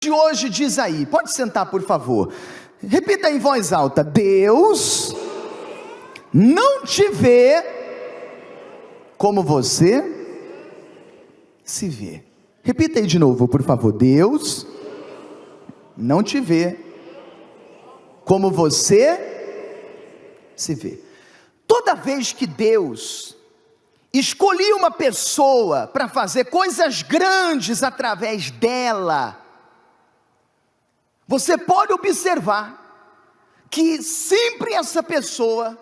de hoje diz aí, pode sentar por favor, repita em voz alta: Deus não te vê como você se vê. Repita aí de novo por favor: Deus não te vê como você se vê. Toda vez que Deus escolhia uma pessoa para fazer coisas grandes através dela, você pode observar que sempre essa pessoa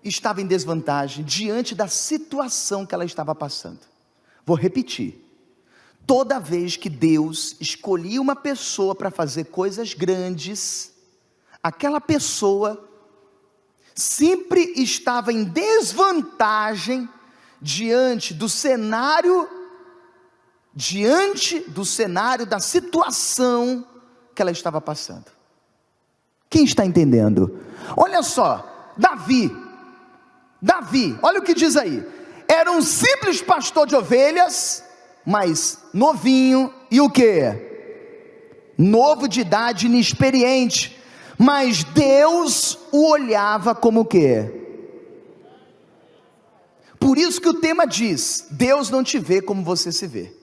estava em desvantagem diante da situação que ela estava passando. Vou repetir: toda vez que Deus escolhia uma pessoa para fazer coisas grandes, aquela pessoa sempre estava em desvantagem diante do cenário da situação que ela estava passando. Quem está entendendo? Olha só, Davi, olha o que diz aí: era um simples pastor de ovelhas, mas novinho, e o que? Novo de idade, inexperiente, mas Deus o olhava como o que? Por isso que o tema diz: Deus não te vê como você se vê.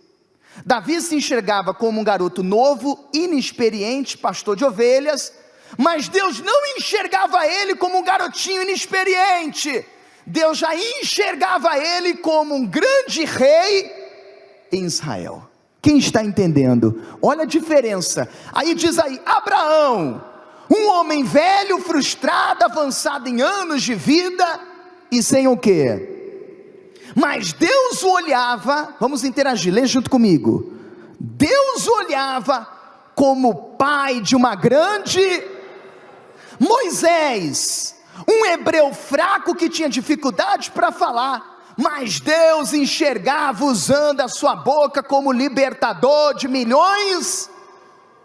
Davi se enxergava como um garoto novo, inexperiente, pastor de ovelhas, mas Deus não enxergava ele como um garotinho inexperiente. Deus já enxergava ele como um grande rei em Israel. Quem está entendendo? Olha a diferença. Aí diz aí: Abraão, um homem velho, frustrado, avançado em anos de vida, e sem o quê? Mas Deus o olhava, vamos interagir, lê junto comigo. Deus olhava como pai de uma grande. Moisés, um hebreu fraco que tinha dificuldade para falar, mas Deus enxergava usando a sua boca como libertador de milhões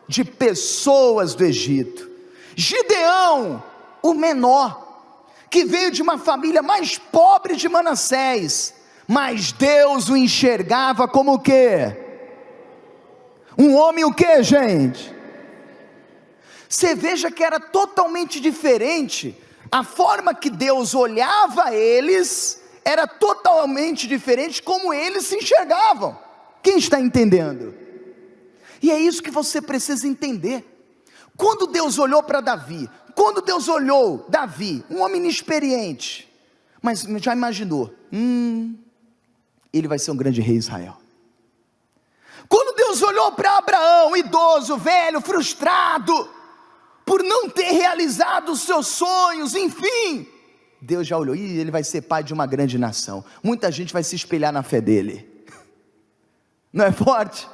de pessoas do Egito. Gideão, o menor, que veio de uma família mais pobre de Manassés, mas Deus o enxergava como o quê? Um homem o quê, gente? Você veja que era totalmente diferente. A forma que Deus olhava eles era totalmente diferente como eles se enxergavam. Quem está entendendo? E é isso que você precisa entender. Quando Deus olhou para Davi, um homem inexperiente, mas já imaginou, ele vai ser um grande rei de Israel. Quando Deus olhou para Abraão, idoso, velho, frustrado, por não ter realizado os seus sonhos, enfim, Deus já olhou, ele vai ser pai de uma grande nação, muita gente vai se espelhar na fé dele. Não é forte?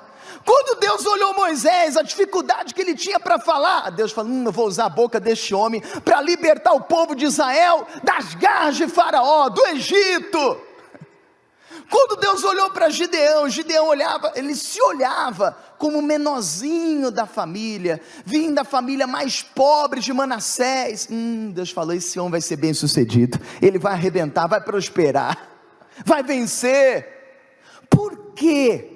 Quando Deus olhou Moisés, a dificuldade que ele tinha para falar, Deus falou: eu vou usar a boca deste homem para libertar o povo de Israel das garras de Faraó, do Egito. Quando Deus olhou para Gideão ele se olhava como o menorzinho da família, vindo da família mais pobre de Manassés. Deus falou: esse homem vai ser bem sucedido, ele vai arrebentar, vai prosperar, vai vencer. Por quê?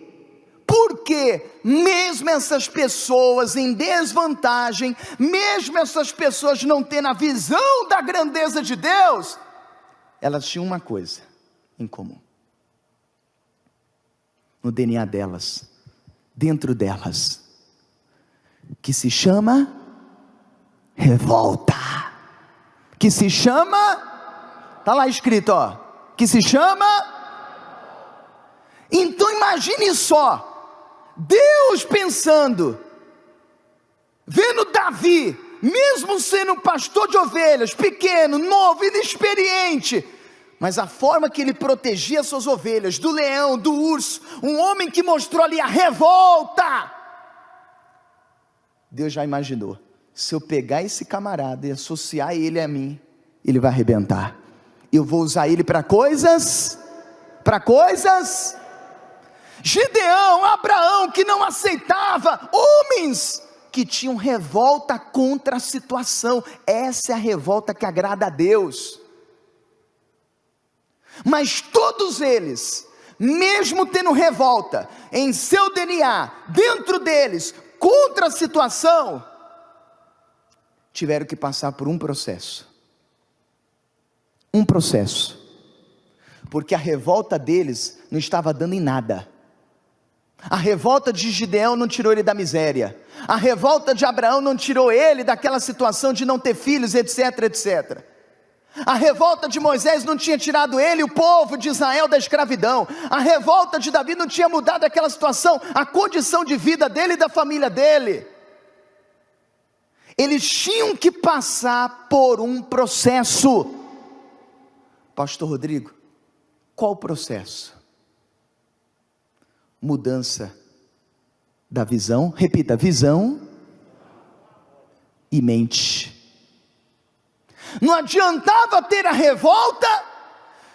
Porque mesmo essas pessoas em desvantagem, mesmo essas pessoas não tendo a visão da grandeza de Deus, elas tinham uma coisa em comum, no DNA delas, dentro delas, que se chama revolta, que se chama, está lá escrito, ó, que se chama. Então imagine só, Deus pensando, vendo Davi, mesmo sendo um pastor de ovelhas, pequeno, novo, inexperiente, mas a forma que ele protegia suas ovelhas, do leão, do urso, um homem que mostrou ali a revolta. Deus já imaginou: se eu pegar esse camarada e associar ele a mim, ele vai arrebentar, eu vou usar ele para coisas, Gideão, Abraão, que não aceitava, homens que tinham revolta contra a situação, essa é a revolta que agrada a Deus. Mas todos eles, mesmo tendo revolta em seu DNA, dentro deles, contra a situação, tiveram que passar por um processo. Porque a revolta deles não estava dando em nada. A revolta de Gideão não tirou ele da miséria. A revolta de Abraão não tirou ele daquela situação de não ter filhos, etc, etc. A revolta de Moisés não tinha tirado ele, o povo de Israel, da escravidão. A revolta de Davi não tinha mudado aquela situação, a condição de vida dele e da família dele. Eles tinham que passar por um processo. Pastor Rodrigo, qual o processo? Mudança da visão, repita, visão e mente. Não adiantava ter a revolta,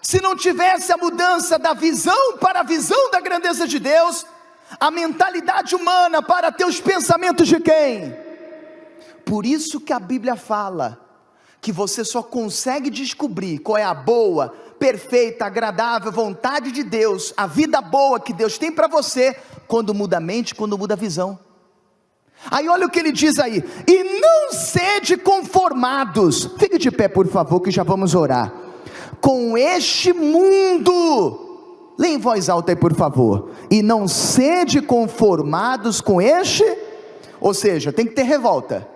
se não tivesse a mudança da visão para a visão da grandeza de Deus, a mentalidade humana para ter os pensamentos de quem? Por isso que a Bíblia fala, que você só consegue descobrir qual é a boa, perfeita, agradável vontade de Deus, a vida boa que Deus tem para você, quando muda a mente, quando muda a visão. Aí olha o que ele diz aí: e não sede conformados, fique de pé por favor, que já vamos orar, com este mundo. Leia em voz alta aí por favor. E não sede conformados com este, ou seja, tem que ter revolta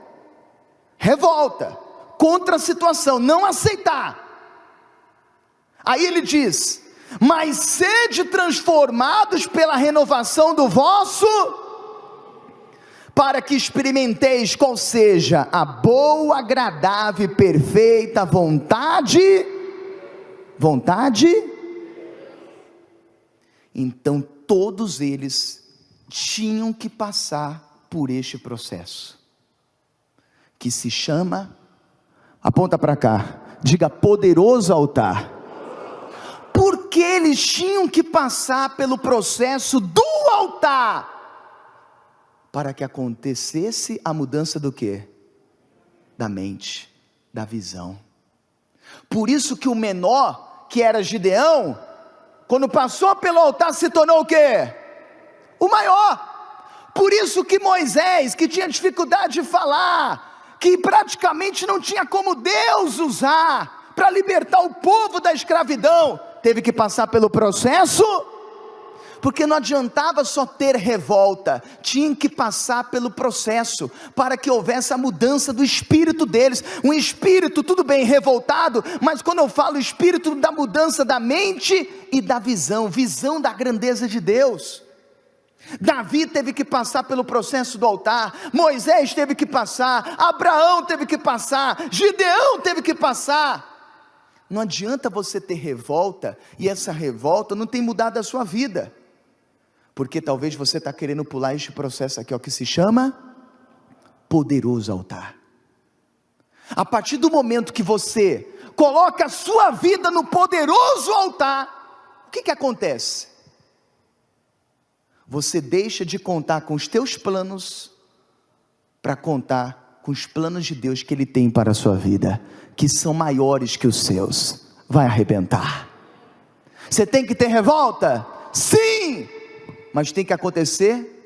contra a situação, não aceitar. Aí ele diz: mas sede transformados pela renovação do vosso, para que experimenteis qual seja a boa, agradável e perfeita vontade. Então todos eles tinham que passar por este processo, que se chama, aponta para cá, diga poderoso altar. Porque eles tinham que passar pelo processo do altar, para que acontecesse a mudança do quê? Da mente, da visão. Por isso que o menor, que era Gideão, quando passou pelo altar se tornou o quê? O maior. Por isso que Moisés, que tinha dificuldade de falar, que praticamente não tinha como Deus usar para libertar o povo da escravidão, teve que passar pelo processo, porque não adiantava só ter revolta, tinha que passar pelo processo, para que houvesse a mudança do espírito deles, um espírito, tudo bem, revoltado, mas quando eu falo espírito da mudança da mente e da visão da grandeza de Deus. Davi teve que passar pelo processo do altar, Moisés teve que passar, Abraão teve que passar, Gideão teve que passar. Não adianta você ter revolta, e essa revolta não tem mudado a sua vida, porque talvez você está querendo pular este processo aqui, ó, que se chama poderoso altar. A partir do momento que você coloca a sua vida no poderoso altar, o que acontece? Você deixa de contar com os teus planos, para contar com os planos de Deus que Ele tem para a sua vida, que são maiores que os seus. Vai arrebentar. Você tem que ter revolta? Sim! Mas tem que acontecer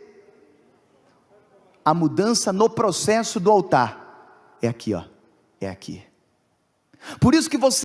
a mudança no processo do altar. É aqui, ó. É aqui. Por isso que você